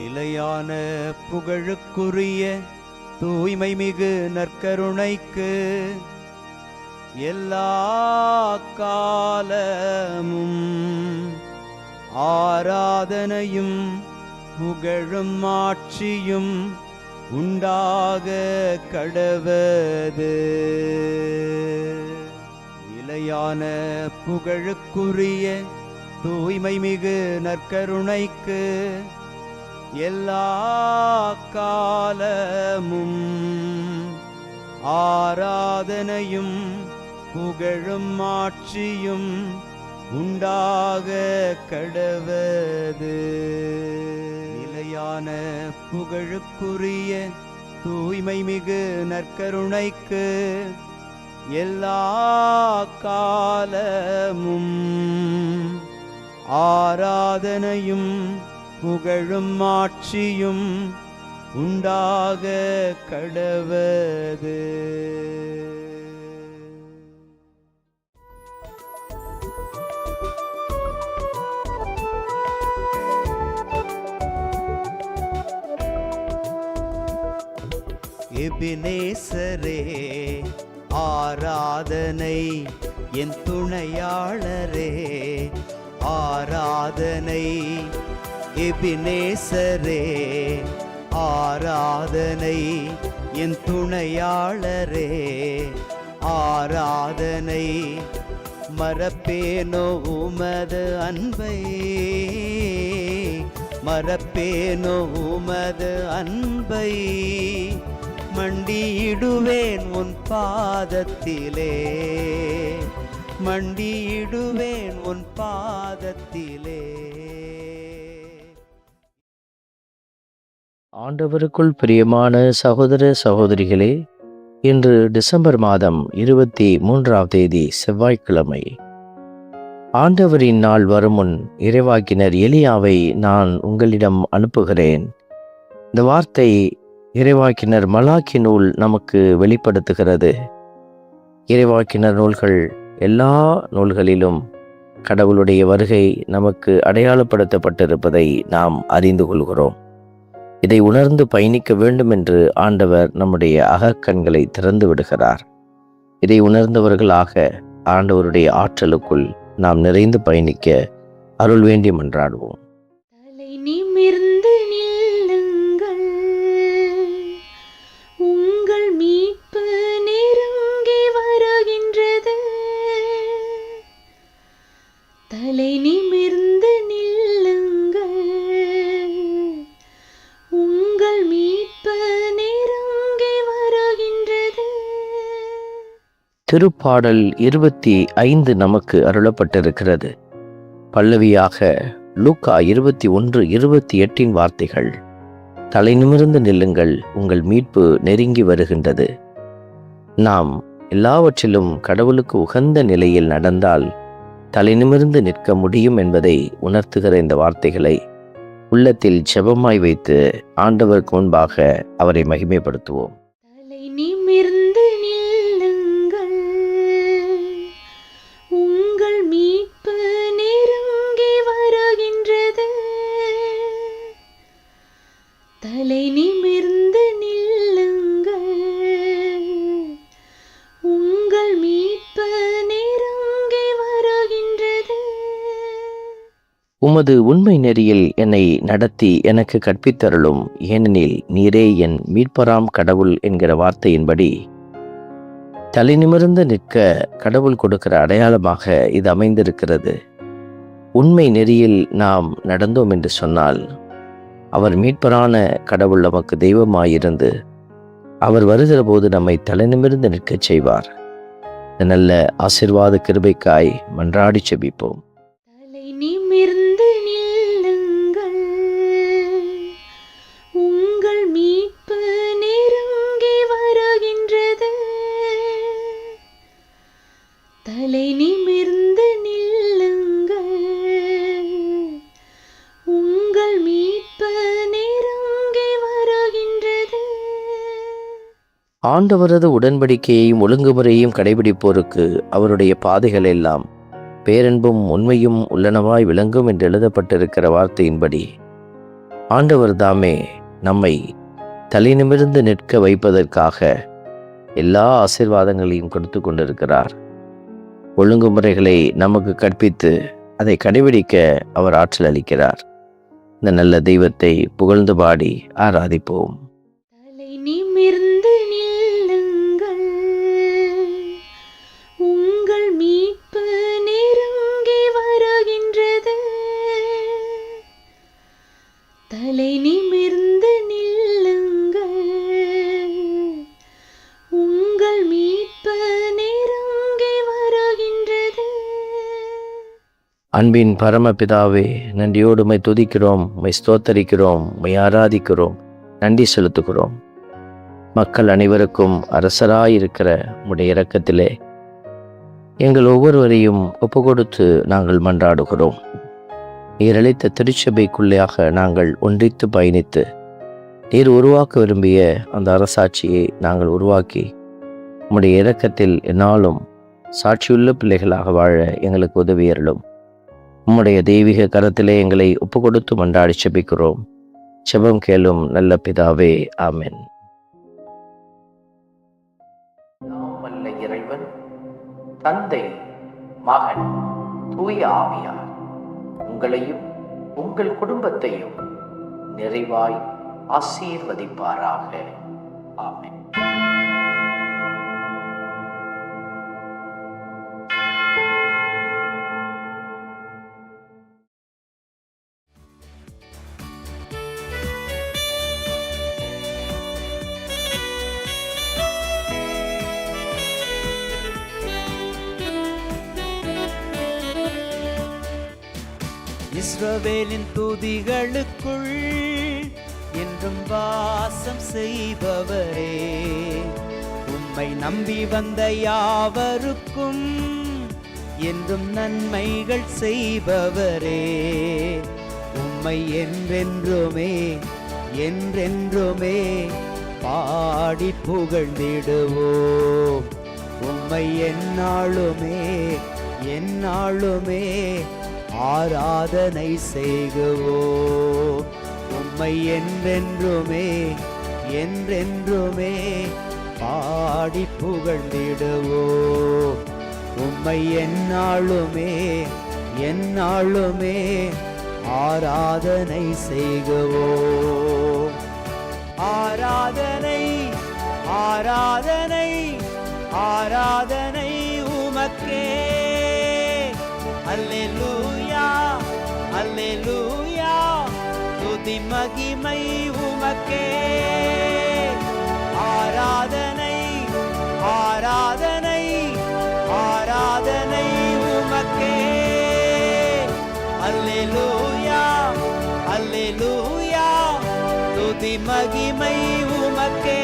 நிலையான புகழுக்குரிய தூய்மை மிகு நற்கருணைக்கு எல்லா காலமும் ஆராதனையும் புகழும் ஆட்சியும் உண்டாக கடவது. நிலையான புகழுக்குரிய தூய்மை மிகு நற்கருணைக்கு எல்லா காலமும் ஆராதனையும் புகழும் ஆட்சியும் உண்டாக கடவது. நிலையான புகழுக்குரிய தூய்மை மிகு நற்கருணைக்கு எல்லா காலமும் ஆராதனையும் புகழும் ஆட்சியும் உண்டாக கடவது. எபினேசரே ஆராதனை, என் துணையாளரே ஆராதனை. எபினேசரே ஆராதனை, என் துணையாளரே ஆராதனை. மறப்பேனோ உமது அன்பை, மறப்பேனோ உமது அன்பை. மண்டியிடுவேன் உன் பாதத்திலே, மண்டியிடுவேன் உன் பாதத்திலே. ஆண்டவருக்குள் பிரியமான சகோதர சகோதரிகளே, இன்று டிசம்பர் மாதம் 23ஆம் தேதி செவ்வாய்க்கிழமை. ஆண்டவரின் நாள் வரும் முன் இறைவாக்கினர் எலியாவை நான் உங்களிடம் அனுப்புகிறேன். இந்த வார்த்தை இறைவாக்கினர் மலாக்கி நூல் நமக்கு வெளிப்படுத்துகிறது. இறைவாக்கினர் நூல்கள் எல்லா நூல்களிலும் கடவுளுடைய வருகை நமக்கு அடையாளப்படுத்தப்பட்டிருப்பதை நாம் அறிந்து கொள்கிறோம். இதை உணர்ந்து பயணிக்க வேண்டும் என்று ஆண்டவர் நம்முடைய அகக்கண்களை திறந்து விடுகிறார். இதை உணர்ந்தவர்களாக ஆண்டவருடைய ஆற்றலுக்குள் நாம் நிறைந்து பயணிக்க அருள் வேண்டி மன்றாடுவோம். தலை நிமிர்ந்து நில்லுங்கள், உங்கள் மீட்பு நெருங்கி வருகின்றது. தலை நிமிர்ந்து நில்லுங்கள், உங்கள் மீட்பு நெருங்கி வருகின்றது. திருப்பாடல் 25 நமக்கு அருளப்பட்டிருக்கிறது. பல்லவியாக லூக்கா 21:28 வார்த்தைகள். தலை நிமிர்ந்து நில்லுங்கள், உங்கள் மீட்பு நெருங்கி வருகின்றது. நாம் எல்லாவற்றிலும் கடவுளுக்கு உகந்த நிலையில் நடந்தால் தலை நிமிர்ந்து நிற்க முடியும் என்பதை உணர்த்துகிற இந்த வார்த்தைகளை உள்ளத்தில் ஜெபமாய் வைத்து ஆண்டவருக்கு முன்பாக அவரை மகிமைப்படுத்துவோம். தலை நிமிர்ந்து நில்லுங்கள், உங்கள் மீட்பு நெருங்கி வருகின்றது. தலை நிமிர்ந்து நில்லுங்கள், உங்கள் மீட்பு நெருங்கி வருகின்றது. உமது உண்மை நெறியில் என்னை நடத்தி எனக்கு கற்பித்தருளும், ஏனெனில் நீரே என் மீட்பராம் கடவுள் என்கிற வார்த்தையின்படி தலை நிமிர்ந்து நிற்க கடவுள் கொடுக்கிற அடையாளமாக இது அமைந்திருக்கிறது. உண்மை நெறியில் நாம் நடந்தோம் என்று சொன்னால் அவர் மீட்பரான கடவுள் நமக்கு தெய்வமாயிருந்து அவர் வருகிற போது நம்மை தலை நிமிர்ந்து நிற்கச் செய்வார். இந்த நல்ல ஆசீர்வாத கிருபைக்காய் மன்றாடி செபிப்போம். தலை நிமிர்ந்து நில்லுங்கள், உங்கள் மீட்பு நெருங்கி வருகின்றது. தலை நிமிர்ந்து நில்லுங்கள், உங்கள் மீட்பு நெருங்கி வருகின்றது. ஆண்டவரது உடன்படிக்கையையும் ஒழுங்குமுறையையும் கடைபிடிப்போருக்கு அவருடைய பாதைகள் எல்லாம் பேரன்பும் உண்மையும் உள்ளனவாய் விளங்கும் என்று எழுதப்பட்டிருக்கிற வார்த்தையின்படி ஆண்டவர் தாமே நம்மை தலை நிமிர்ந்து நிற்க வைப்பதற்காக எல்லா ஆசீர்வாதங்களையும் கொடுத்து கொண்டிருக்கிறார். ஒழுங்குமுறைகளை நமக்கு கற்பித்து அதை கடைபிடிக்க அவர் ஆற்றல் அளிக்கிறார். இந்த நல்ல தெய்வத்தை புகழ்ந்து பாடி ஆராதிப்போம். தலை நிமிர்ந்து நில்லுங்கள், உங்கள் மீட்பு நெருங்கி வருகின்றது. தலை நிமிர்ந்து நில்லுங்கள், உங்கள் மீட்பு நெருங்கி வருகின்றது. அன்பின் பரமபிதாவே, நன்றியோடு உம்மை துதிக்கிறோம், உம்மை ஸ்தோத்தரிக்கிறோம், உம்மை ஆராதிக்கிறோம், நன்றி செலுத்துகிறோம். மக்கள் அனைவருக்கும் அரசராயிருக்கிற உம்முடைய இரக்கத்திலே எங்கள் ஒவ்வொருவரையும் ஒப்பு கொடுத்து நாங்கள் மன்றாடுகிறோம். நீர் அளித்த திருச்சபைக்குள்ளேயாக நாங்கள் ஒன்றித்து பயணித்து நீர் உருவாக்க விரும்பிய அந்த அரசாட்சியை நாங்கள் உருவாக்கி உம்முடைய இரக்கத்தில் என்னாலும் சாட்சியுள்ள பிள்ளைகளாக வாழ எங்களுக்கு உதவியருளும். உம்முடைய தெய்வீக கரத்திலே எங்களை ஒப்பு கொடுத்து மன்றாடி செபிக்கிறோம். செபம் கேளும் நல்ல பிதாவே, ஆமென். வல்ல இறைவன் தந்தை, மகன், தூய ஆவியார் உங்களையும் உங்கள் குடும்பத்தையும் நிறைவாய் ஆசீர்வதிப்பாராக. ஆமென். இஸ்ரவேலின் துதிகளுக்குள் என்றும் வாசம் செய்பவரே, உம்மை நம்பி வந்த யாவருக்கும் என்றும் நன்மைகள் செய்பவரே, உம்மை என்றென்றுமே என்றென்றுமே பாடி புகழ்ந்திடுவோம். உம்மை எந்நாளுமே எந்நாளுமே ஆராதனை செய்குவோம். உம்மை என்றென்றுமே என்றென்றுமே பாடி புகழ்ந்திடுவோம். உம்மை எந்நாளுமே எந்நாளுமே ஆராதனை செய்குவோம். ஆராதனை ஆராதனை ஆராதனை உமக்கே. அல்லேலூயா அல்லேலூயா, துதி மகிமை உமக்கே. ஆராதனை ஆராதனை ஆராதனை உமக்கே. அல்லேலூயா அல்லேலூயா, துதி மகிமை உமக்கே.